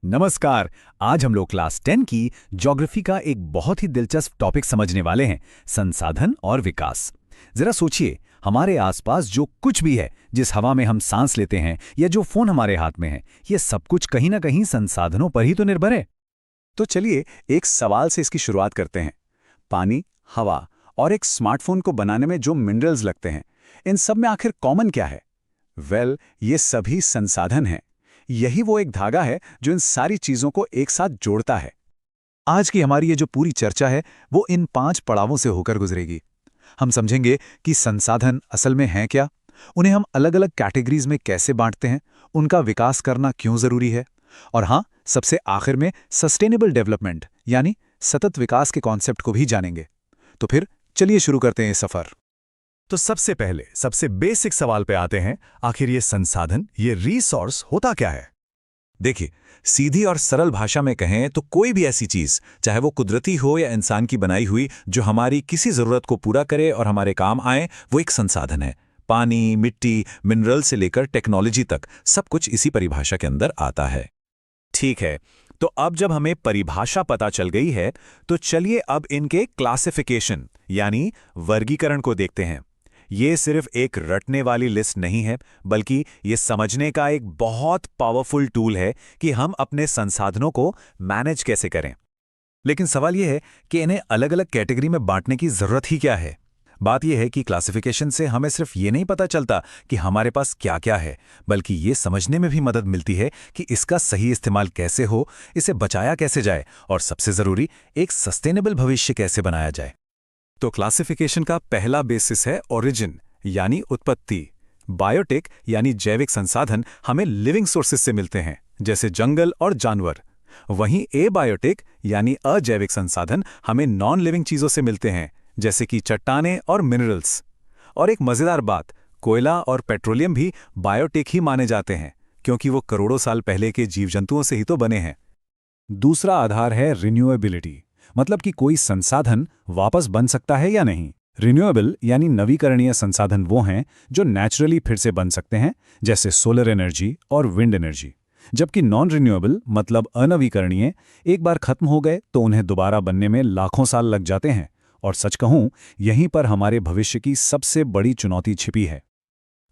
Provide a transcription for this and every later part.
नमस्कार। आज हम लोग क्लास 10 की ज्योग्राफी का एक बहुत ही दिलचस्प टॉपिक समझने वाले हैं, संसाधन और विकास। जरा सोचिए, हमारे आसपास जो कुछ भी है, जिस हवा में हम सांस लेते हैं या जो फोन हमारे हाथ में है, ये सब कुछ कहीं ना कहीं संसाधनों पर ही तो निर्भर है। तो चलिए एक सवाल से इसकी शुरुआत करते हैं। पानी, हवा और एक स्मार्टफोन को बनाने में जो मिनरल्स लगते हैं, इन सब में आखिर कॉमन क्या है? ये सभी संसाधन हैं। यही वो एक धागा है जो इन सारी चीजों को एक साथ जोड़ता है। आज की हमारी ये जो पूरी चर्चा है, वो इन 5 पड़ावों से होकर गुजरेगी। हम समझेंगे कि संसाधन असल में हैं क्या, उन्हें हम अलग अलग कैटेगरीज में कैसे बांटते हैं, उनका विकास करना क्यों जरूरी है, और हाँ, सबसे आखिर में सस्टेनेबल डेवलपमेंट यानी सतत विकास के कॉन्सेप्ट को भी जानेंगे। तो फिर चलिए शुरू करते हैं ये सफर। तो सबसे पहले सबसे बेसिक सवाल पे आते हैं, आखिर ये संसाधन, ये रिसोर्स होता क्या है? देखिए, सीधी और सरल भाषा में कहें तो कोई भी ऐसी चीज, चाहे वो कुदरती हो या इंसान की बनाई हुई, जो हमारी किसी जरूरत को पूरा करे और हमारे काम आए, वो एक संसाधन है। पानी, मिट्टी, मिनरल से लेकर टेक्नोलॉजी तक सब कुछ इसी परिभाषा के अंदर आता है। ठीक है, तो अब जब हमें परिभाषा पता चल गई है, तो चलिए अब इनके क्लासिफिकेशन यानी वर्गीकरण को देखते हैं। ये सिर्फ एक रटने वाली लिस्ट नहीं है, बल्कि ये समझने का एक बहुत पावरफुल टूल है कि हम अपने संसाधनों को मैनेज कैसे करें। लेकिन सवाल यह है कि इन्हें अलग अलग कैटेगरी में बांटने की जरूरत ही क्या है? बात यह है कि क्लासिफिकेशन से हमें सिर्फ ये नहीं पता चलता कि हमारे पास क्या क्या है, बल्कि ये समझने में भी मदद मिलती है कि इसका सही इस्तेमाल कैसे हो, इसे बचाया कैसे जाए और सबसे जरूरी, एक सस्टेनेबल भविष्य कैसे बनाया जाए। तो क्लासिफिकेशन का पहला बेसिस है ओरिजिन यानी उत्पत्ति। बायोटेक यानी जैविक संसाधन हमें लिविंग सोर्सेज से मिलते हैं, जैसे जंगल और जानवर। वहीं ए बायोटेक यानी अजैविक संसाधन हमें नॉन लिविंग चीजों से मिलते हैं, जैसे कि चट्टानें और मिनरल्स। और एक मजेदार बात, कोयला और पेट्रोलियम भी बायोटेक ही माने जाते हैं, क्योंकि वो करोड़ों साल पहले के जीव जंतुओं से ही तो बने हैं। दूसरा आधार है रिन्यूएबिलिटी, मतलब कि कोई संसाधन वापस बन सकता है या नहीं। रिन्यूएबल यानी नवीकरणीय संसाधन वो हैं जो नेचुरली फिर से बन सकते हैं, जैसे सोलर एनर्जी और विंड एनर्जी। जबकि नॉन रिन्यूएबल मतलब अनवीकरणीय, एक बार खत्म हो गए तो उन्हें दोबारा बनने में लाखों साल लग जाते हैं। और सच कहूं, यहीं पर हमारे भविष्य की सबसे बड़ी चुनौती छिपी है।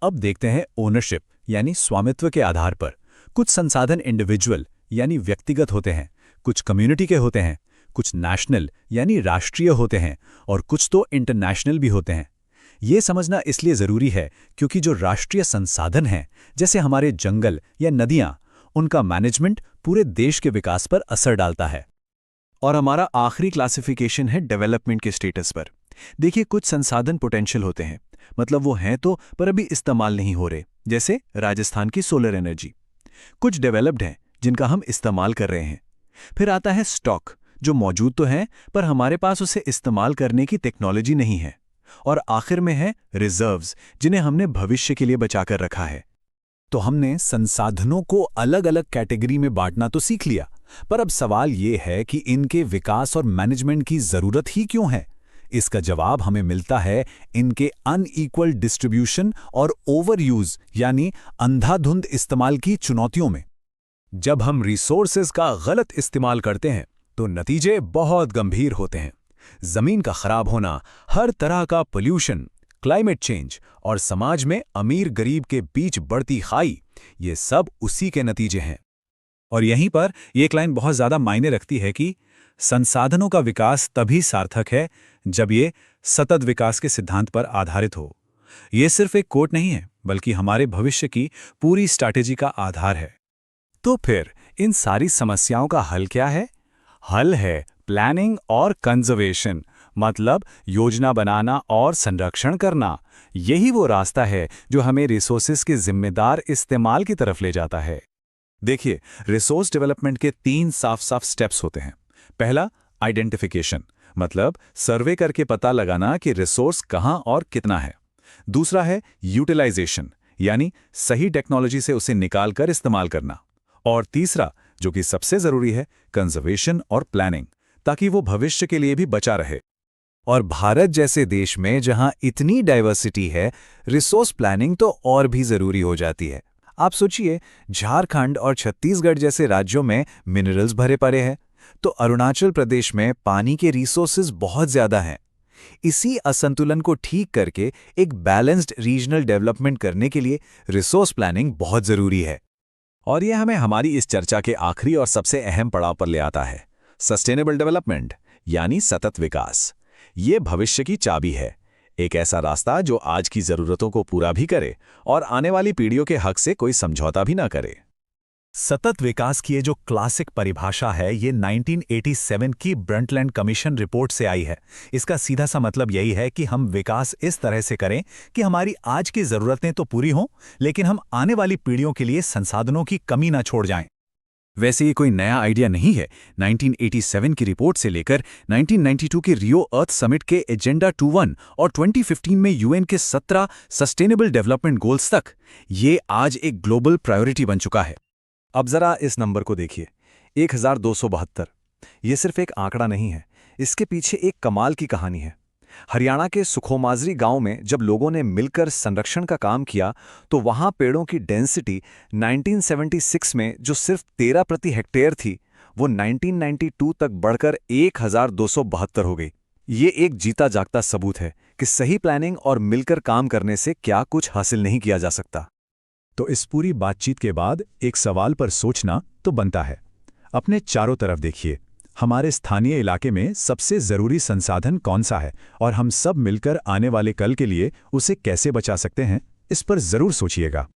अब देखते हैं ओनरशिप यानी स्वामित्व के आधार पर। कुछ संसाधन इंडिविजुअल यानी व्यक्तिगत होते हैं, कुछ कम्युनिटी के होते हैं, कुछ नेशनल यानी राष्ट्रीय होते हैं, और कुछ तो इंटरनेशनल भी होते हैं। ये समझना इसलिए जरूरी है क्योंकि जो राष्ट्रीय संसाधन हैं, जैसे हमारे जंगल या नदियां, उनका मैनेजमेंट पूरे देश के विकास पर असर डालता है। और हमारा आखिरी क्लासिफिकेशन है डेवलपमेंट के स्टेटस पर। देखिए, कुछ संसाधन पोटेंशियल होते हैं, मतलब वो हैं तो पर अभी इस्तेमाल नहीं हो रहे, जैसे राजस्थान की सोलर एनर्जी। कुछ डेवलप्ड हैं जिनका हम इस्तेमाल कर रहे हैं। फिर आता है स्टॉक, जो मौजूद तो है पर हमारे पास उसे इस्तेमाल करने की टेक्नोलॉजी नहीं है। और आखिर में है रिजर्व्स, जिन्हें हमने भविष्य के लिए बचाकर रखा है। तो हमने संसाधनों को अलग अलग कैटेगरी में बांटना तो सीख लिया, पर अब सवाल ये है कि इनके विकास और मैनेजमेंट की जरूरत ही क्यों है? इसका जवाब हमें मिलता है इनके अनइक्वल डिस्ट्रीब्यूशन और ओवरयूज यानी अंधाधुंध इस्तेमाल की चुनौतियों में। जब हम रिसोर्सेज का गलत इस्तेमाल करते हैं तो नतीजे बहुत गंभीर होते हैं। जमीन का खराब होना, हर तरह का पोल्यूशन, क्लाइमेट चेंज और समाज में अमीर गरीब के बीच बढ़ती खाई, ये सब उसी के नतीजे हैं। और यहीं पर एक लाइन बहुत ज्यादा मायने रखती है कि संसाधनों का विकास तभी सार्थक है जब ये सतत विकास के सिद्धांत पर आधारित हो। ये सिर्फ एक कोट नहीं है, बल्कि हमारे भविष्य की पूरी स्ट्रैटेजी का आधार है। तो फिर इन सारी समस्याओं का हल क्या है? हल है प्लानिंग और कंजर्वेशन, मतलब योजना बनाना और संरक्षण करना। यही वो रास्ता है जो हमें रिसोर्सेज के जिम्मेदार इस्तेमाल की तरफ ले जाता है। देखिए, रिसोर्स डेवलपमेंट के 3 साफ-साफ स्टेप्स होते हैं। पहला, आइडेंटिफिकेशन, मतलब सर्वे करके पता लगाना कि रिसोर्स कहां और कितना है। दूसरा है यूटिलाइजेशन, यानी सही टेक्नोलॉजी से उसे निकालकर इस्तेमाल करना। और तीसरा, जो कि सबसे जरूरी है, कंजर्वेशन और प्लानिंग, ताकि वो भविष्य के लिए भी बचा रहे। और भारत जैसे देश में जहां इतनी डाइवर्सिटी है, रिसोर्स प्लानिंग तो और भी जरूरी हो जाती है। आप सोचिए, झारखंड और छत्तीसगढ़ जैसे राज्यों में मिनरल्स भरे पड़े हैं, तो अरुणाचल प्रदेश में पानी के रिसोर्सेज बहुत ज़्यादा हैं। इसी असंतुलन को ठीक करके एक बैलेंस्ड रीजनल डेवलपमेंट करने के लिए रिसोर्स प्लानिंग बहुत ज़रूरी है। और यह हमें हमारी इस चर्चा के आखिरी और सबसे अहम पड़ाव पर ले आता है, सस्टेनेबल डेवलपमेंट यानी सतत विकास। ये भविष्य की चाबी है, एक ऐसा रास्ता जो आज की ज़रूरतों को पूरा भी करे और आने वाली पीढ़ियों के हक से कोई समझौता भी ना करे। सतत विकास की ये जो क्लासिक परिभाषा है, ये 1987 की ब्रंटलैंड कमीशन रिपोर्ट से आई है। इसका सीधा सा मतलब यही है कि हम विकास इस तरह से करें कि हमारी आज की ज़रूरतें तो पूरी हों, लेकिन हम आने वाली पीढ़ियों के लिए संसाधनों की कमी ना छोड़ जाएं। वैसे ये कोई नया आइडिया नहीं है। 1987 की रिपोर्ट से लेकर 1992 के रियो अर्थ समिट के एजेंडा 21 और 2015 में यूएन के 17 सस्टेनेबल डेवलपमेंट गोल्स तक ये आज एक ग्लोबल प्रायोरिटी बन चुका है। अब जरा इस नंबर को देखिए, 1272। ये सिर्फ एक आंकड़ा नहीं है, इसके पीछे एक कमाल की कहानी है। हरियाणा के सुखोमाजरी गांव में जब लोगों ने मिलकर संरक्षण का काम किया, तो वहां पेड़ों की डेंसिटी 1976 में जो सिर्फ 13 प्रति हेक्टेयर थी, वो 1992 तक बढ़कर 1272 हो गई। ये एक जीता जागता सबूत है कि सही प्लानिंग और मिलकर काम करने से क्या कुछ हासिल नहीं किया जा सकता। तो इस पूरी बातचीत के बाद एक सवाल पर सोचना तो बनता है। अपने चारों तरफ देखिए, हमारे स्थानीय इलाके में सबसे ज़रूरी संसाधन कौन सा है और हम सब मिलकर आने वाले कल के लिए उसे कैसे बचा सकते हैं, इस पर ज़रूर सोचिएगा।